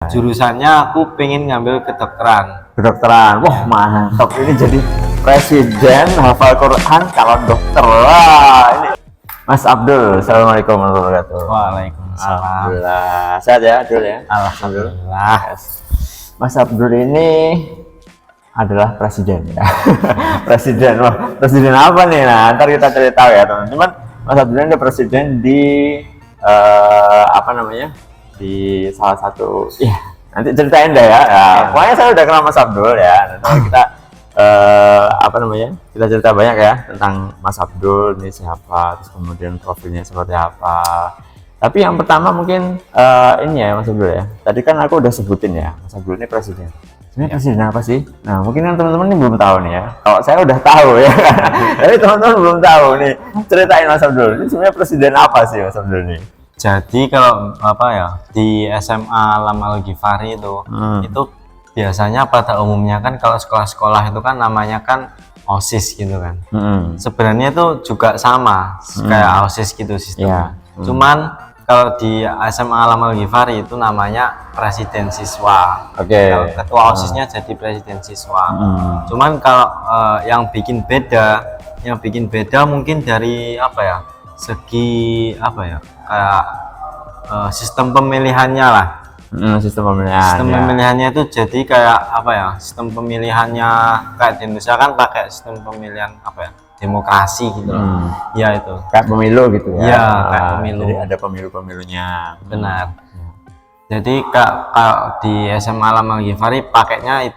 Jurusannya aku pengen ngambil kedokteran. Kedokteran, wah mantap, ini jadi presiden hafal Quran kalau dokter. Wah, ini Mas Abdul. Assalamualaikum warahmatullahi wabarakatuh. Waalaikumsalam. Alhamdulillah, sehat ya Abdul ya. Alhamdulillah. Mas Abdul ini adalah presiden ya. Presiden, wah presiden apa nih? Nah, ntar kita cari tahu ya teman-teman. Mas Abdul ini ada presiden di apa namanya? Di salah satu, ya nanti ceritain deh ya. Pokoknya saya udah kenal Mas Abdul ya. Nanti kita apa namanya? Kita cerita banyak ya tentang Mas Abdul ini siapa, terus kemudian profilnya seperti apa. Tapi yang pertama mungkin ini ya Mas Abdul ya. Tadi kan aku udah sebutin ya, Mas Abdul ini presiden. Sebenarnya presiden apa sih? Nah mungkin kan teman-teman ini belum tahu nih ya. Kalau saya udah tahu ya, tapi teman-teman belum tahu nih. Ceritain Mas Abdul, ini sebenarnya presiden apa sih Mas Abdul ini? Jadi kalau apa ya di SMA Alam Al-Ghifari itu biasanya pada umumnya kan kalau sekolah-sekolah itu kan namanya kan OSIS gitu kan. Sebenarnya itu juga sama kayak OSIS gitu sistemnya. Cuman kalau di SMA Alam Al-Ghifari itu namanya presiden siswa. Kalau ketua OSISnya jadi presiden siswa. Cuman kalau yang bikin beda mungkin dari apa ya? Segi apa ya? Kayak sistem pemilihannya lah. Sistem pemilihannya Itu jadi kayak apa ya? Sistem pemilihannya kayak di Indonesia kan pakai sistem pemilihan apa ya? Demokrasi gitu loh. Ya itu. Kayak pemilu gitu ya. Iya, kayak pemilu. Jadi ada pemilu-pemilunya. Benar. Jadi kak di SMA Alam Al-Ghifari pakainya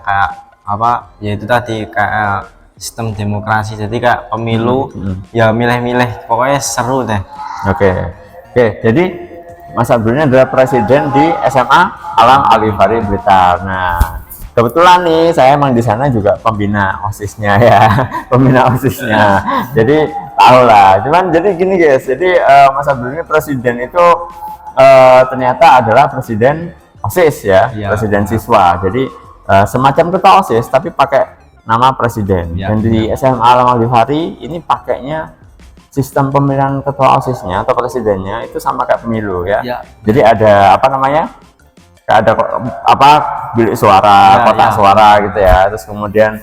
kayak apa? Ya itu tadi kayak sistem demokrasi. Jadi kayak pemilu ya milih-milih. Pokoknya seru deh. Oke, jadi Mas Abdul ini adalah presiden di SMA Alam Al-Ghifari Blitar. Nah, kebetulan nih saya emang di sana juga pembina OSIS-nya ya, pembina OSIS-nya. Jadi tahu lah. Cuman jadi gini guys, jadi Mas Abdul ini presiden itu ternyata adalah presiden OSIS ya, presiden siswa. Jadi semacam ketua OSIS tapi pakai nama presiden. Dan di SMA Alam Al-Ghifari ini pakainya sistem pemilihan ketua OSIS-nya atau presidennya itu sama kayak pemilu ya. Jadi ada apa namanya? Ada apa bilik suara, kotak suara gitu ya. Terus kemudian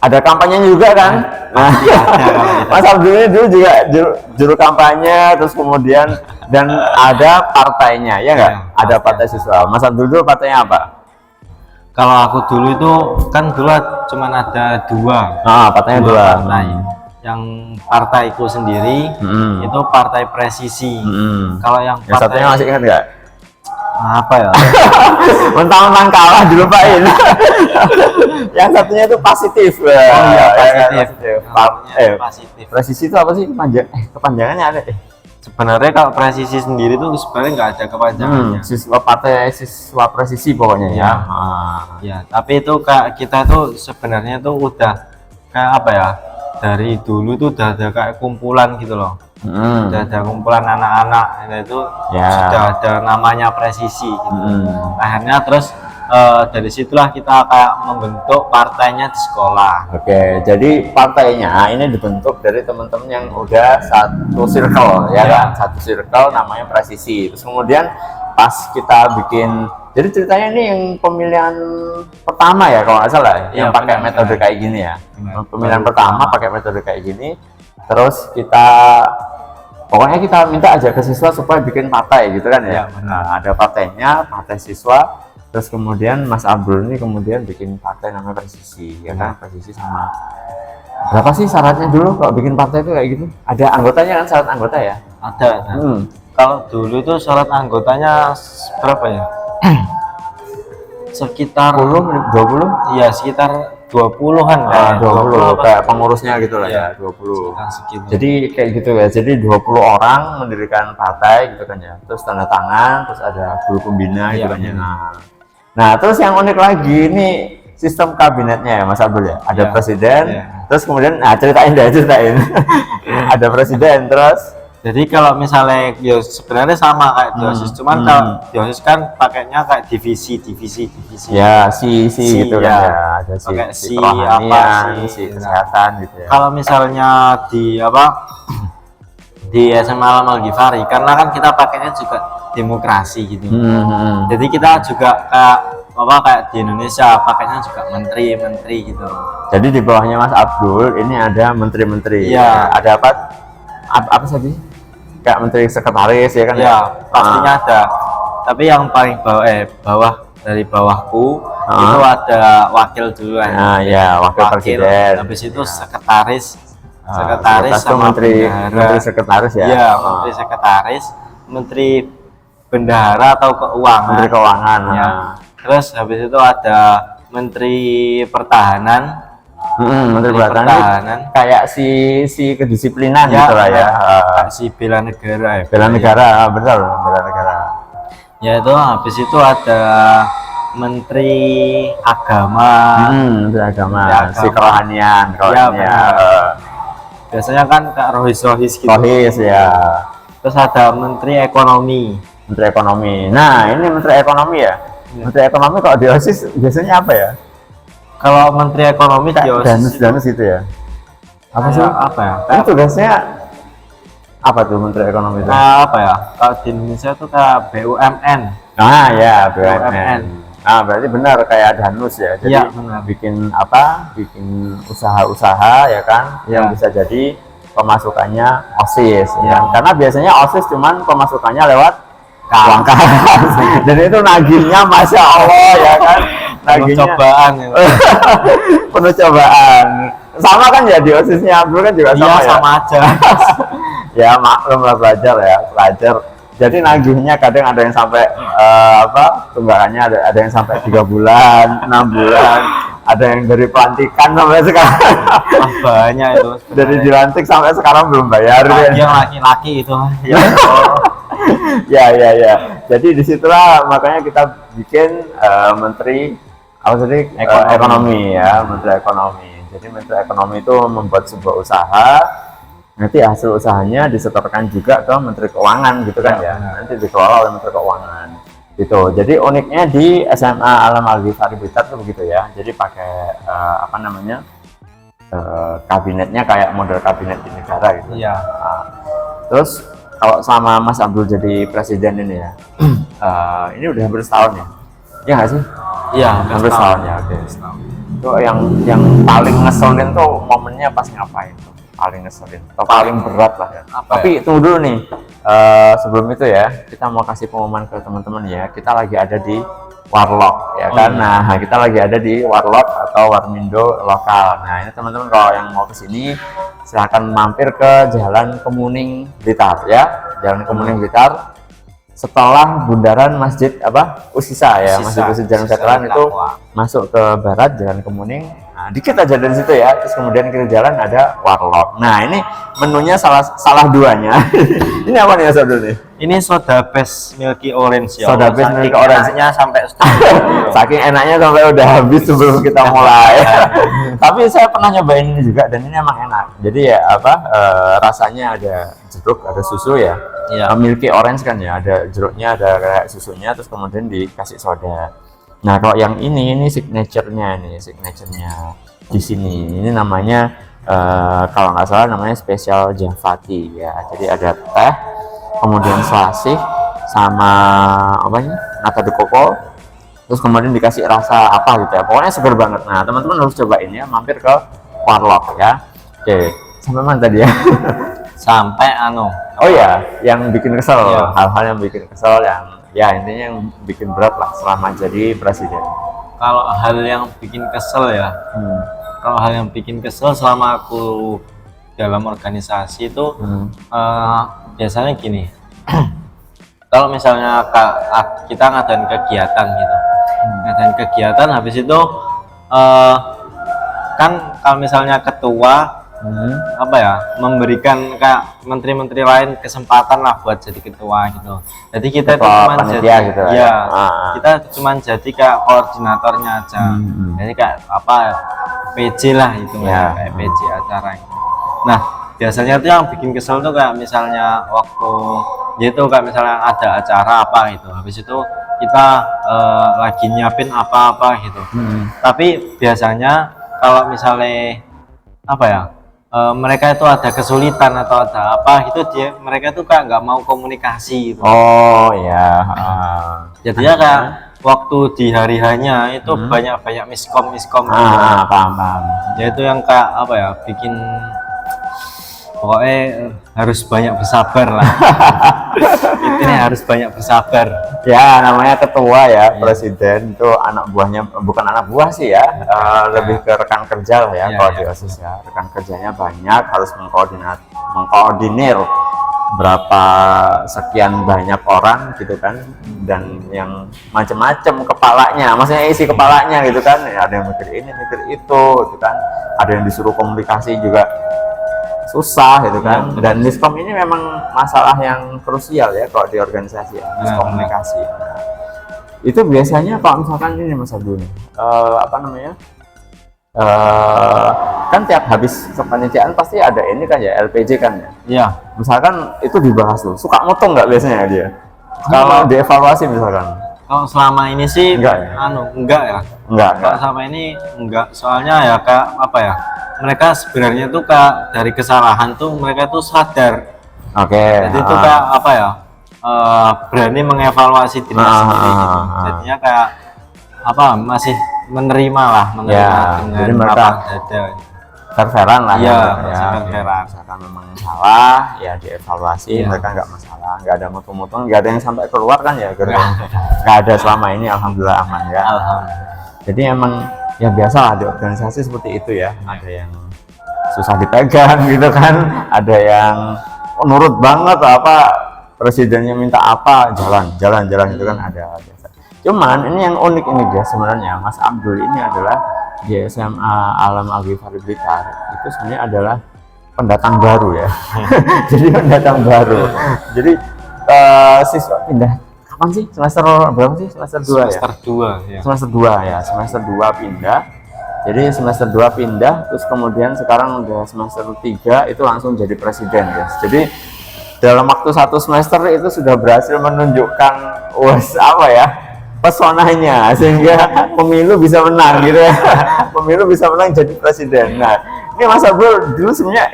ada kampanye juga kan. Nah, Mas Abdul ini dulu juga juru kampanye, terus kemudian dan ada partainya ya enggak? Ada partai siswa. Mas Abdul dulu partainya apa? Kalau aku dulu itu kan dulu cuma ada dua. Partainya dua. Yang partaiku sendiri itu partai presisi. Kalau yang satunya masih ingat nggak? Apa ya? Mentang-mentang kalah dilupain. Yang satunya itu positif. Positif. Presisi itu apa sih? Kepanjangannya ada. Sebenarnya kalau presisi sendiri tuh sebenarnya nggak ada kepanjangannya. Partai siswa presisi pokoknya ya. Ya, tapi itu kita tuh sebenarnya tuh udah kayak apa ya? Dari dulu tuh udah ada kayak kumpulan gitu loh. Udah ada kumpulan anak-anak itu sudah ada namanya presisi gitu. Akhirnya terus dari situlah kita kayak membentuk partainya di sekolah. Jadi partainya ini dibentuk dari teman-teman yang udah satu circle ya kan, satu circle namanya presisi. Terus kemudian pas kita bikin, jadi ceritanya ini yang pemilihan pertama ya kalau nggak salah, yang pakai metode kayak gini ya. Pemilihan pertama pakai metode kayak gini. Terus pokoknya kita minta aja ke siswa supaya bikin partai gitu kan ya. Nah, ada partainya, partai siswa. Terus kemudian Mas Abdul ini kemudian bikin partai namanya presisi ya kan, presisi sama berapa sih syaratnya dulu kalau bikin partai itu kayak gitu? Ada anggotanya kan, syarat anggota ya? Ada. Kalau dulu itu syarat anggotanya berapa ya? Sekitar 20? Iya, sekitar 20-an kan. 20 kayak pengurusnya gitu lah ya, 20. Jadi kayak gitu ya. Jadi 20 orang mendirikan partai gitu kan ya. Terus tanda tangan, terus ada guru pembina gitu kan ya. Nah, terus yang unik lagi ini sistem kabinetnya ya Mas Abdul ya. Ada presiden, terus kemudian ceritain. Ada presiden terus. Jadi kalau misalnya sebenarnya sama kayak di OSIS, cuman kalau di OSIS kan pakainya kayak divisi. Ya, si gitu kan ya. Ada si kerohanian, si kesehatan gitu ya. Kalau misalnya di di SMA Alam Al Ghifari, karena kan kita pakainya juga demokrasi gitu. Jadi kita juga kayak di Indonesia pakainya juga menteri gitu. Jadi di bawahnya Mas Abdul ini ada menteri-menteri. Iya. Ada apa saja? Kayak menteri sekretaris ya kan? Iya, pastinya ada. Tapi yang paling bawah dari bawahku itu ada wakil dulu kan. Nah, ya, wakil presiden. Habis itu sekretaris sama menteri sekretaris ya. Iya, menteri sekretaris, menteri bendahara atau keuangan. Menteri keuangan. Ya. Terus habis itu ada menteri pertahanan. Menteri pertahanan kayak si kedisiplinan ya, gitu lah ya. Si bela negara ya. Bela negara, betul, bela negara. Ya itu habis itu ada menteri agama. Menteri agama. Ya, Si kerohanian ya. Biasanya kan Kak Rohis gitu. Rohis ya. Terus ada menteri ekonomi. Menteri ekonomi. Nah, ini menteri ekonomi ya. Menteri ekonomi kalau di OSIS biasanya apa ya? Kalau menteri ekonomi di OSIS danus gitu ya. Apa sih? Apa ya? Itu tugasnya apa tuh menteri ekonomi itu? Apa ya? Kalau di Indonesia itu kayak BUMN. Nah, ya BUMN. Nah, berarti benar kayak danus ya. Jadi ya, benar. Bikin usaha-usaha ya kan yang bisa jadi pemasukannya OSIS ya. Karena biasanya OSIS cuman pemasukannya lewat uang kas. Jadi itu nagihnya Masya Allah ya kan. Nagihnya cobaan ya. Penuh cobaan. Sama kan ya di OSISnya Abdul kan juga sama ya. Sama aja. Ya maklum lah pelajar. Jadi nagihnya kadang ada yang sampai tunggakannya ada yang sampai 3 bulan, 6 bulan, ada yang dari pelantikan sampai sekarang. Banyak itu. Dari dilantik sampai sekarang belum bayar. Yang laki-laki itu. Ya. Jadi disitulah makanya kita bikin menteri ekonomi ya, menteri ekonomi. Jadi menteri ekonomi itu membuat sebuah usaha. Nanti hasil usahanya disetorkan juga ke Menteri Keuangan gitu kan ya. Nanti dikelola oleh Menteri Keuangan gitu. Jadi uniknya di SMA Alam Al Ghifari Blitar tuh begitu ya. Jadi pakai kabinetnya kayak model kabinet di negara gitu. Iya. Terus kalau sama Mas Abdul jadi presiden ini ya, ini udah hampir setahun ya. Iya nggak sih? Iya, hampir setahun ya. Oke. Itu yang paling ngeselin tuh momennya pas ngapain tuh? Paling ngeselin atau paling berat lah ya. Tapi tunggu dulu nih, sebelum itu ya kita mau kasih pengumuman ke teman-teman ya, kita lagi ada di Warlock ya kan. Nah kita lagi ada di Warlock atau Warmindo lokal. Nah ini teman-teman kalau yang mau kesini silahkan mampir ke Jalan Kemuning Blitar ya, Jalan Kemuning Blitar setelah bundaran Masjid Usisa ya, Masjid Usisa Jalan Veteran itu masuk ke barat Jalan Kemuning. Nah, dikit aja dari situ ya, terus kemudian kiri jalan ada Warlock. Nah ini menunya salah duanya. Ini apa nih Mas Abdul nih? Ini soda base milky orange ya. Soda base milky orange-nya sampai saking enaknya sampai udah habis sebelum kita mulai. Tapi saya pernah nyobain ini juga dan ini emang enak. Jadi ya rasanya ada jeruk, ada susu ya. Milky orange kan ya, ada jeruknya, ada kayak susunya, terus kemudian dikasih soda. Nah kalau yang ini signaturenya di sini. Ini namanya kalau nggak salah namanya spesial Javati ya. Jadi ada teh, kemudian selasih sama nata de coco, terus kemudian dikasih rasa apa gitu ya. Pokoknya seger banget. Nah teman-teman harus cobain ya, mampir ke Warlock ya. Oke, sampai mana tadi ya? Sampai oh ya, yang bikin kesel, hal-hal yang bikin kesel yang ya intinya yang bikin berat lah selama jadi presiden. Kalau hal yang bikin kesel ya, kalau hal yang bikin kesel selama aku dalam organisasi itu biasanya gini. Kalau misalnya kita ngadain kegiatan gitu, habis itu kan kalau misalnya ketua memberikan kayak menteri-menteri lain kesempatan lah buat jadi ketua gitu. Jadi kita itu cuma jadi gitu kita cuma jadi kayak koordinatornya aja. Jadi kayak PJ lah itu kayak PJ acara gitu. Nah biasanya tuh yang bikin kesel tuh kayak misalnya waktu kayak misalnya ada acara gitu, habis itu kita lagi nyiapin apa gitu. Tapi biasanya kalau misalnya mereka itu ada kesulitan atau ada apa gitu, mereka tuh kayak nggak mau komunikasi gitu. Oh ya. Jadinya kayak waktu di hari hanya itu banyak miskom Paham. ya itu yang kayak apa ya, bikin pokoknya harus banyak bersabar lah. Intinya harus banyak bersabar. Ya namanya ketua ya, presiden itu anak buahnya, bukan anak buah sih ya, lebih ke rekan kerja lah ya, kalau di OSIS ya. Rekan kerjanya banyak, harus mengkoordinir berapa sekian banyak orang gitu kan, dan yang macam-macam kepalanya, maksudnya isi kepalanya gitu kan, ada yang mikir ini mikir itu gitu kan, ada yang disuruh komunikasi juga susah gitu kan. Dan miskom ini memang masalah yang krusial ya kalau di organisasi ya, miskomunikasi. Nah, itu biasanya kalau misalkan ini Mas Abdul, apa namanya, kan tiap habis kepanitiaan pasti ada ini kan ya, LPJ kan ya. Iya. Misalkan itu dibahas tuh, suka motong nggak biasanya dia? Kalau dievaluasi misalkan? Kalau selama ini sih Enggak ya? Enggak ya. Enggak. Kalau selama ini enggak, soalnya ya kayak apa ya? Mereka sebenarnya tuh kayak dari kesalahan tuh mereka tuh sadar. Oke. Jadi itu kayak apa ya? Berani mengevaluasi diri sendiri gitu. Jadinya kayak apa? Masih menerima Ya, dengan jadi mereka lapang dada. fair-fairan lah Iya, ya. fair-fairan. Misalkan memang salah ya dievaluasi, mereka nggak masalah, nggak ada mutu-mutuan, nggak ada yang sampai keluar kan ya, nggak ada selama ini, alhamdulillah aman ya. Alhamdulillah. Jadi emang ya biasa lah di organisasi seperti itu ya, ada yang susah dipegang gitu kan, ada yang nurut banget apa presidennya minta apa jalan itu kan ada biasa. Cuman ini yang unik ini guys, sebenarnya Mas Abdul ini adalah di SMA Alam Al-Ghifari Blitar itu sebenarnya adalah pendatang baru ya. Jadi pendatang baru. Jadi siswa pindah kapan sih? Semester berapa sih? Semester 2 ya? Semester 2 ya. Semester 2 ya, semester 2 pindah. Jadi semester 2 pindah, terus kemudian sekarang udah semester 3 itu langsung jadi presiden guys. Jadi dalam waktu 1 semester itu sudah berhasil menunjukkan apa ya, pesonanya, sehingga pemilu bisa menang gitu ya. Pemilu bisa menang jadi presiden. Nah ini Mas Abdul dulu sebenarnya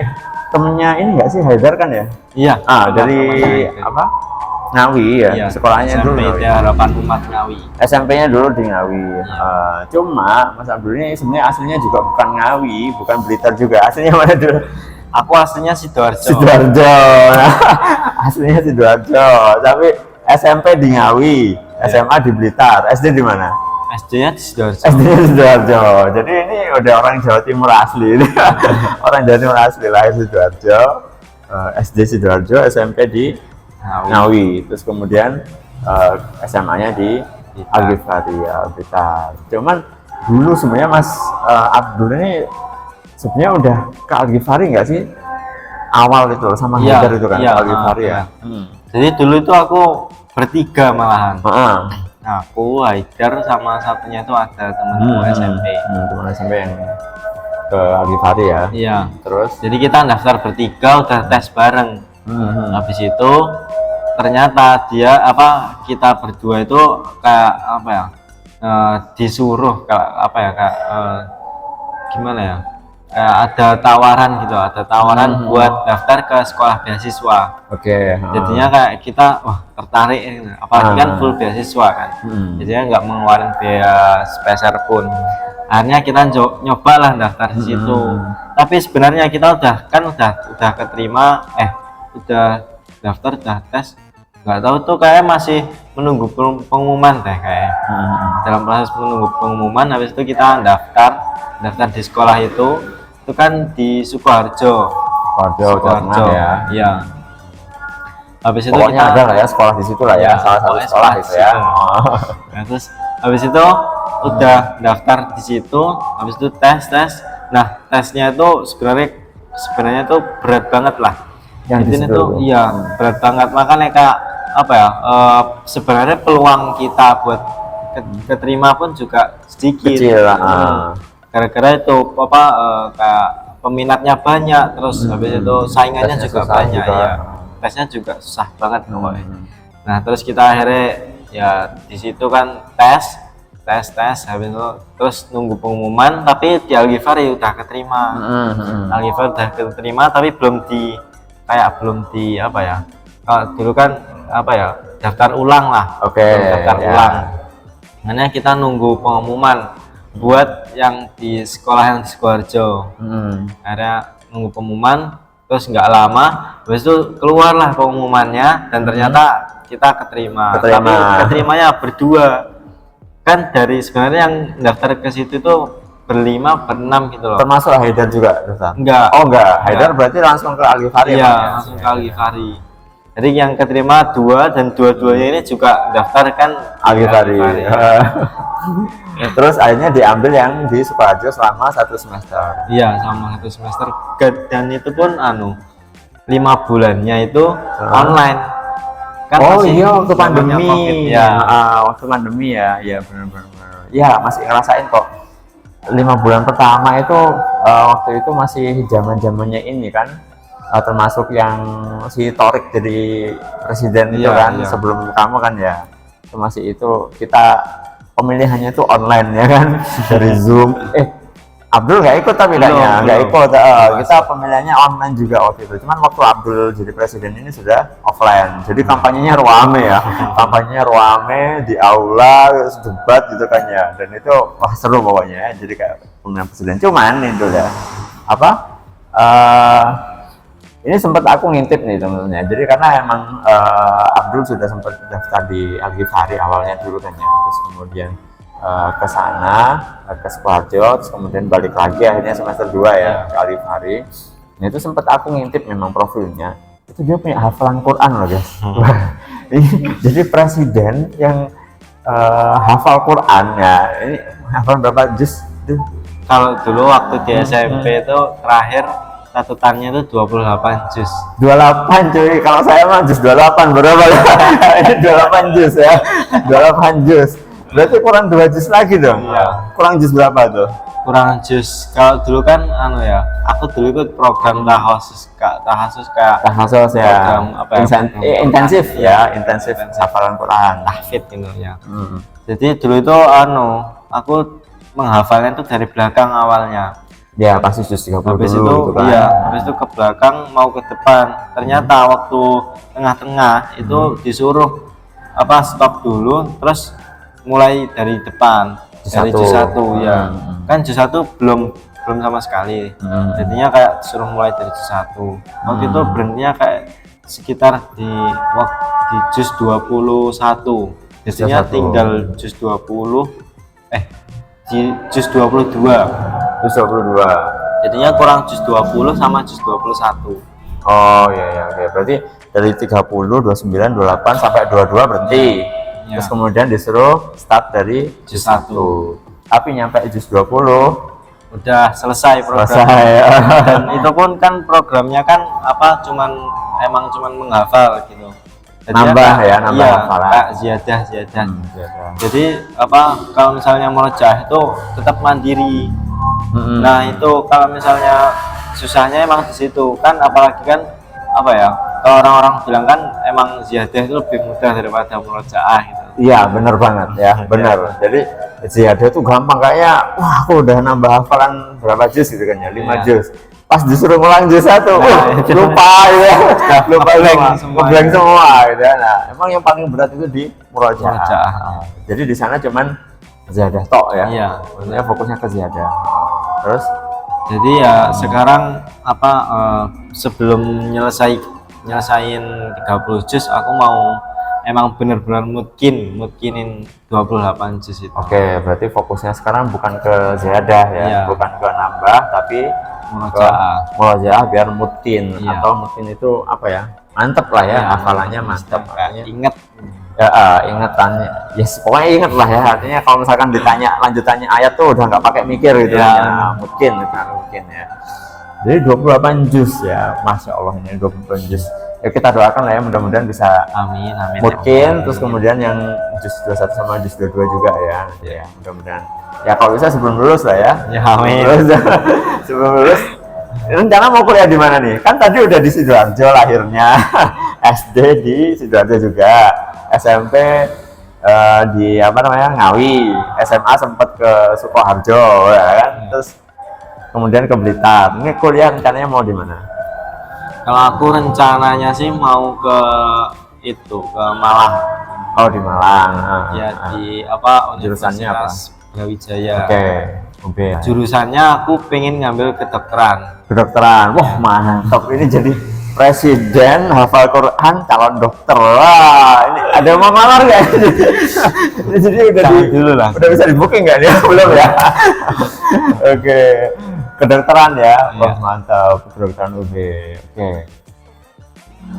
temennya ini nggak sih, Haidar kan ya? Iya. Dari apa? Ngawi ya, iya, sekolahnya SMP dulu Harapan Umat Ngawi. SMP-nya dulu di Ngawi. Cuma Mas Abdul ini sebenarnya aslinya juga bukan Ngawi, bukan Blitar juga. Aslinya mana dulu? Aku aslinya Sidoarjo. Aslinya Sidoarjo, tapi SMP di Ngawi, SMA di Blitar. SD di mana? SD-nya di Sidoarjo. SD-nya di Sidoarjo. Jadi ini udah orang Jawa Timur asli. Orang Jawa Timur asli, lahir Sidoarjo, SD Sidoarjo, SMP di Ngawi. Terus kemudian SMA-nya di Al-Ghifari ya, Blitar. Cuman dulu sebenarnya Mas Abdul ini sebenarnya udah ke Al-Ghifari nggak sih? Awal itu sama Haidar itu kan, Al-Ghifari ya. Jadi dulu itu aku bertiga malahan. Aku, Haidar, sama satunya itu ada temanku SMP. Teman SMP yang ke Al-Ghifari ya. Iya. Terus? Jadi kita daftar bertiga, udah tes bareng. Habis itu ternyata kita berdua itu kayak apa ya? Disuruh kayak gimana ya? Ada tawaran gitu, buat daftar ke sekolah beasiswa. Oke. Jadinya kayak kita tertarik, apalagi kan full beasiswa kan. Jadinya nggak mengeluarkan biaya sepeser pun. Akhirnya kita nyoba lah daftar di situ. Tapi sebenarnya kita udah keterima, udah daftar, udah tes. Nggak tahu tuh kayak masih menunggu pengumuman deh kayak. Dalam proses menunggu pengumuman, habis itu kita daftar di sekolah itu kan di Sukoharjo ya. Iya. Habis itu pokoknya kita ada lah ya sekolah di situ lah ya, salah satu sekolah itu ya. Nah, terus habis itu udah daftar di situ, habis itu tes. Nah, tesnya itu sebenarnya tuh berat banget lah. Yang itu iya berat banget, makanya kayak apa ya, sebenarnya peluang kita buat keterima pun juga sedikit. Kecil lah. Gara-gara itu kayak peminatnya banyak, terus habis itu saingannya juga banyak ya. Tesnya juga susah banget pokoknya. Nah, terus kita akhirnya ya di situ kan tes tes habis itu terus nunggu pengumuman, tapi di Al-Ghifari udah keterima. Al-Ghifari udah keterima tapi belum di apa ya, kalau dulu kan apa ya, daftar ulang lah. Daftar ulang, makanya kita nunggu pengumuman buat yang di sekolah yang di Sukoharjo. Akhirnya nunggu pengumuman, terus nggak lama habis itu keluarlah pengumumannya dan ternyata kita keterima. Tapi keterimanya berdua kan, dari sebenarnya yang daftar ke situ tuh berlima berenam gitu loh. Termasuk Haidar juga daftar? Enggak. Oh enggak, Haidar berarti langsung ke Al-Ghifari. Iya, langsung ke Al-Ghifari. Jadi yang keterima 2 dan dua-duanya ini juga daftar kan Al-Ghifari. Terus akhirnya diambil yang di Sukoharjo selama 1 semester. Iya, sama 1 semester, dan itu pun 5 bulannya itu online. Kan iya, waktu pandemi. COVID, ya. Waktu pandemi ya, ya benar-benar. Ya masih ngerasain kok. 5 bulan pertama itu waktu itu masih zamannya ini kan, termasuk yang si Thorik jadi presiden itu kan, sebelum kamu kan ya. Itu masih itu kita pemilihannya itu online ya kan, dari Zoom. Abdul nggak ikut tapi nggak ikut. Kita pemilihannya online juga waktu itu. Cuman waktu Abdul jadi presiden ini sudah offline. Jadi kampanyenya ruame ya. Kampanyenya ruame di aula, debat gitu kan ya. Dan itu wah seru pokoknya ya. Jadi kayak pemilihan presiden. Cuman itu ya ini sempat aku ngintip nih teman-teman. Jadi karena emang Abdul sudah sempat daftar di Al-Ghifari awalnya dulu kan ya. Terus kemudian ke sana, ke Sukoharjo, terus kemudian balik lagi akhirnya semester 2 ya ke Al-Ghifari. Nah itu sempat aku ngintip memang profilnya, itu dia punya hafalan Quran loh guys. Jadi presiden yang hafal Quran ya, ini hafal berapa juz? Kalau dulu waktu di SMP itu terakhir catatannya itu 28 juz. 28 cuy, kalau saya mah juz 28 berapa ya? Ini 28 juz ya, 28 juz. Berarti kurang 2 juz lagi dong. Iya. Kurang juz berapa tuh? Kurang juz. Kalau dulu kan aku dulu ikut program tahasus kayak program apa ya? Intensif ya, intensif hafalan Quran, tahfidz gitu ya. Jadi dulu itu aku menghafalnya itu dari belakang awalnya. Ya pasti juz 30 habis dulu itu kan. Habis itu ke belakang mau ke depan. Ternyata waktu tengah-tengah itu disuruh stop dulu, terus mulai dari depan, dari juz 1 ya. Kan juz 1 belum sama sekali. Jadinya kayak disuruh mulai dari juz 1. Waktu itu berhentinya kayak sekitar di juz 21. Jadinya tinggal juz 20 di juz 22. Juz 22. Jadinya kurang juz 20 sama juz 21. Oh iya oke. Berarti dari 30, 29, 28 sampai 22 berhenti. Terus kemudian disuruh start dari juz 1. Tapi nyampe juz 20 udah selesai program. Dan itu pun kan programnya kan cuman menghafal gitu. Jadi nambah hafalan. Kayak ziyadah. Jadi kalau misalnya murojaah itu tetap mandiri. Nah, itu kalau misalnya susahnya emang di situ kan, apalagi kan kalau orang-orang bilang kan emang ziyadah itu lebih mudah daripada murojaah gitu. Iya benar banget ya, benar. Jadi ziyadah itu gampang, kayaknya wah aku udah nambah hafalan berapa juz gitu kan ya, 5 juz. Pas disuruh ngulang juz 1, lupa ya, ngeblank semua gitu ya. Nah, emang yang paling berat itu di murojaah. Jadi di sana cuman ziyadah tok ya. Iya, maksudnya fokusnya ke ziyadah. Terus jadi ya sekarang sebelum nyelesain 30 juz aku mau emang benar-benar mutkinin 28 juz itu. Oke, berarti fokusnya sekarang bukan ke ziyadah ya, bukan ke nambah tapi murojaah biar mutkin. Atau mutkin itu mantep lah ya, hafalannya mantep, inget ya, ingetannya pokoknya inget lah ya. Artinya kalau misalkan ditanya lanjutannya ayat tuh udah nggak pakai mikir gitu ya. Mungkin ya. Jadi 28 juz ya, masya Allah, ini 28 juz. Ya kita doakan lah ya, mudah-mudahan bisa amin. mungkin terus kemudian yang juz 21 sama juz 22 juga ya, mudah-mudahan ya kalau bisa sebelum lulus lah ya. Amin. Sebelum lulus rencana mau kuliah di mana nih? Kan tadi udah di Sidoarjo lahirnya, SD di Sidoarjo juga, SMP di apa namanya Ngawi, SMA sempat ke Sukoharjo ya kan, terus kemudian ke Blitar. Ini kuliah rencananya mau di mana? Kalau aku rencananya sih mau ke itu, ke Malang. Oh di Malang. Ya di apa, Jurusannya apa? Universitas Brawijaya. UB. Jurusannya aku pengen ngambil kedokteran. Kedokteran. Wah, mantap. Ini jadi presiden, hafal Quran, calon dokter. Wah, ini ada yang mau ngelamar nggak? Ini jadi udah Dulu lah. udah bisa di booking nggak nih? Belum ya? Oke. Kedokteran ya. Wah, mantap. Kedokteran UB. Oke.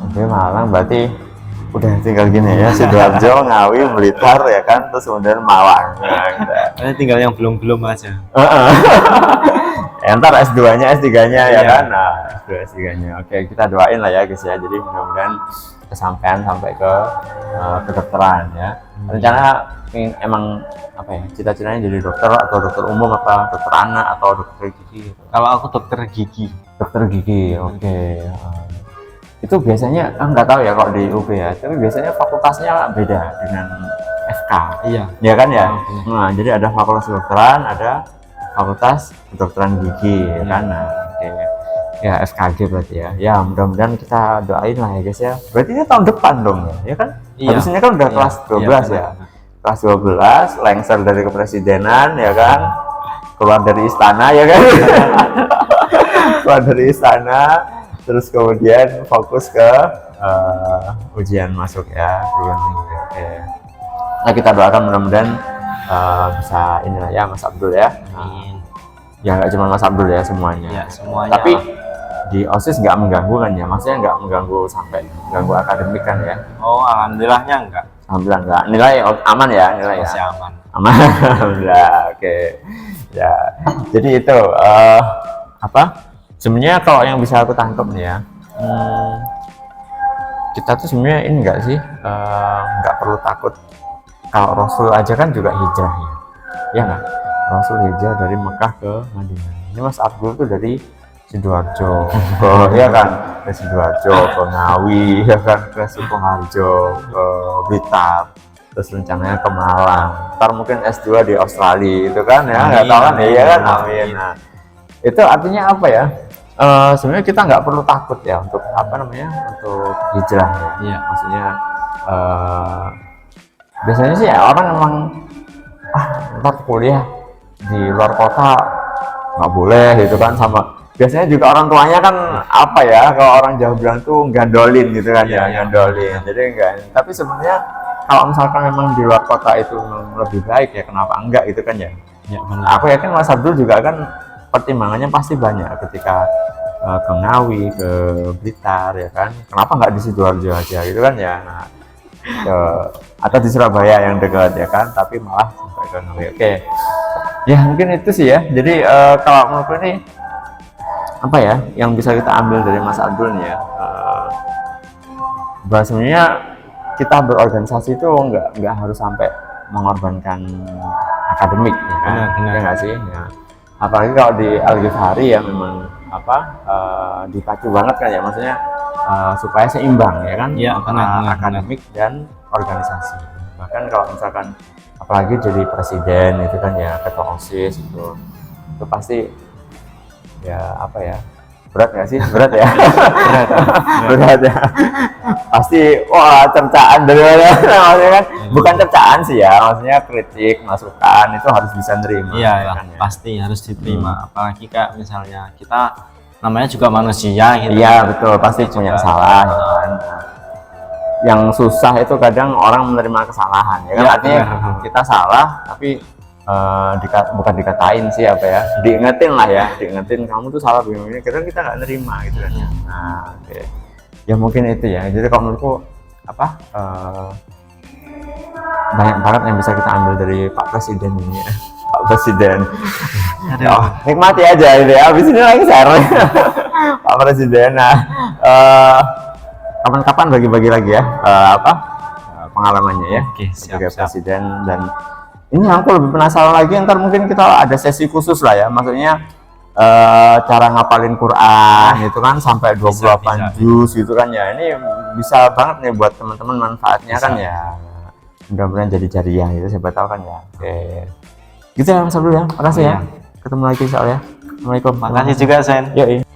Oke, Malang berarti udah tinggal gini ya, Sidoarjo, Ngawi, Blitar ya kan, terus kemudian Malang. Nah, gitu. Ini tinggal yang belum aja. Ya, ntar S2-nya, S3-nya ya Iya. kan. Nah, S2, S3-nya. Oke, kita doain lah ya guys ya. Jadi mudah-mudahan kesampaian sampai ke kedokteran ya. Rencana emang apa ya? Cita-citanya jadi dokter atau dokter umum apa dokter anak atau dokter gigi? Kalau aku dokter gigi. Dokter gigi. Oke. Itu biasanya nggak tahu ya kalau di UB ya. Tapi biasanya fakultasnya beda dengan FK. Iya. Ya kan ya. Oke. Nah, jadi ada fakultas kedokteran, ada fakultas kedokteran gigi ya kan. Nah, oke. Ya FKG berarti ya. Ya mudah-mudahan kita doain lah ya guys ya. Berarti ini tahun depan dong ya kan? Iya. Harusnya kan udah Iya. kelas 12 Iya, ya. Kelas 12, lengser dari kepresidenan ya kan. Keluar dari istana ya kan. Keluar dari istana, terus kemudian fokus ke ujian masuk ya perguruan tinggi. Oke. Nah kita doakan mudah-mudahan bisa inilah ya Mas Abdul ya. Amin. Ya nggak cuma Mas Abdul ya semuanya. Ya semuanya. Tapi di OSIS nggak mengganggu kan ya? Maksudnya nggak mengganggu sampai mengganggu akademik kan ya? Oh, alhamdulillahnya enggak. Alhamdulillah nggak. Nilai aman ya nilai ya? Masih aman. Aman. Alhamdulillah. Oke. Ya. Jadi itu apa? Sebenarnya kalau yang bisa aku tangkap nih ya, kita tuh sebenarnya ini enggak sih, nggak perlu takut. Kalau Rasul aja kan juga hijrah ya nggak? Rasul hijrah dari Mekah ke Madinah. Ini Mas Abdul tuh dari Sidoarjo ke ya kan, ke Sidoarjo, ke Ngawi ya kan, ke Sukoharjo, ke Blitar, terus rencananya ke Malang. Ntar mungkin S2 di Australia itu kan ya, nggak tahu kan ya kan, amin. Nah, itu artinya apa ya? Sebenarnya kita nggak perlu takut ya untuk apa namanya, untuk hijrah ya. Iya. Maksudnya biasanya sih ya orang emang ntar kuliah di luar kota nggak boleh gitu kan, sama biasanya juga orang tuanya kan apa ya, kalau orang Jawa bilang tuh gandolin gitu kan ya, gandolin. Jadi enggak, tapi sebenarnya kalau misalkan memang di luar kota itu lebih baik ya kenapa enggak gitu kan ya. Ya benar. Aku yakin Mas Abdul juga kan pertimbangannya pasti banyak ketika ke Ngawi, ke Blitar ya kan, kenapa nggak di Sidoarjo aja gitu kan ya. Nah, atau di Surabaya yang dekat ya kan, tapi malah sampai ke Ngawi. Oke. Ya mungkin itu sih ya. Jadi kalau menurutku ini apa ya yang bisa kita ambil dari Mas Abdul nih ya, bahwa sebenarnya kita berorganisasi itu nggak harus sampai mengorbankan akademik ya kan. Benar. Ya nggak sih ya. Apalagi kalau di Al-Ghifari ya memang apa dipacu banget kan ya, maksudnya supaya seimbang ya kan, Ya, benar. akademik dan organisasi. Bahkan kalau misalkan apalagi jadi presiden itu kan ya, ketua OSIS itu pasti ya apa ya, berat nggak sih? Berat ya. Berat ya. Pasti wah cercaan dari mana, maksudnya kan bukan cercaan sih ya, maksudnya kritik masukan itu harus bisa nerima. Iya, kan, ya. pasti harus diterima. Apalagi kayak misalnya kita namanya juga manusia gitu. Iya betul, pasti punya juga. salah ya kan. Yang susah itu kadang orang menerima kesalahan ya kan, Iya, artinya benar. kita salah tapi bukan dikatain sih apa ya, diingetin lah ya, diingetin kamu tuh salah begini, kadang kita nggak nerima gitu kan ya. Nah oke. Ya mungkin itu ya, jadi kalau menurutku apa banyak banget yang bisa kita ambil dari Pak Presiden ini ya. Pak Presiden. Oh, nikmati aja ini ya, habis ini lagi share. Pak Presiden. Nah, kapan-kapan bagi-bagi lagi ya pengalamannya ya. Oke, sebagai siap. presiden. Dan ini aku lebih penasaran lagi, ntar mungkin kita ada sesi khusus lah ya, maksudnya cara ngapalin Quran itu kan sampai 28 bisa. juz gitu kan ya, ini bisa banget nih buat teman-teman manfaatnya Bisa. kan ya. mudah-mudahan jadi jariah itu, siapa tahu kan ya. Oke, gitu ya Mas Abdul ya, makasih ya. Ketemu lagi soalnya. Assalamualaikum. Makasih juga Sen. Yoi.